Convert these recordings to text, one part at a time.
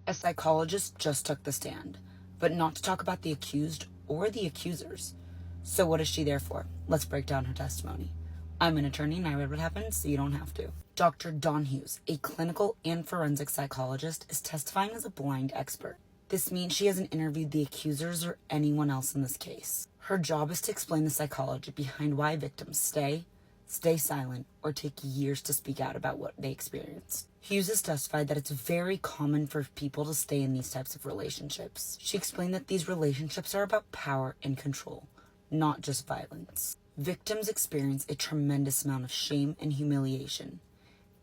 A psychologist just took the stand, but not to talk about the accused or the accusers. So what is she there for? Let's break down her testimony. I'm an attorney and I read what happened, so you don't have to. Dr. Don Hughes, a clinical and forensic psychologist, is testifying as a blind expert. This means she hasn't interviewed the accusers or anyone else in this case. Her job is to explain the psychology behind why victims stay silent, or take years to speak out about what they experienced. Hughes has testified that it's very common for people to stay in these types of relationships. She explained that these relationships are about power and control, not just violence. Victims experience a tremendous amount of shame and humiliation.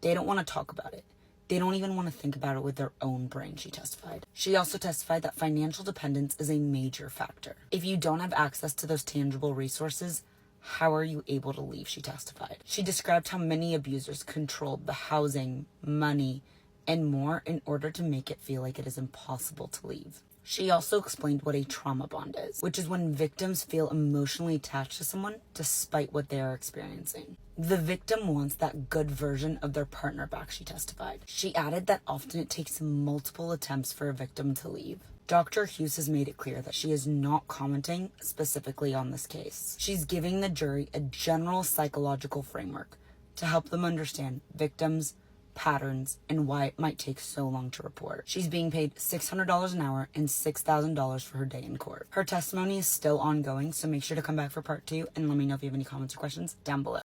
They don't want to talk about it. They don't even want to think about it with their own brain, she testified. She also testified that financial dependence is a major factor. If you don't have access to those tangible resources, how are you able to leave, she testified. She described how many abusers controlled the housing, money, and more in order to make it feel like it is impossible to leave. She also explained what a trauma bond is, which is when victims feel emotionally attached to someone despite what they are experiencing. The victim wants that good version of their partner back, she testified. She added that often it takes multiple attempts for a victim to leave. Dr. Hughes has made it clear that she is not commenting specifically on this case. She's giving the jury a general psychological framework to help them understand victims, patterns, and why it might take so long to report. She's being paid $600 an hour and $6,000 for her day in court. Her testimony is still ongoing, so make sure to come back for part 2 and let me know if you have any comments or questions down below.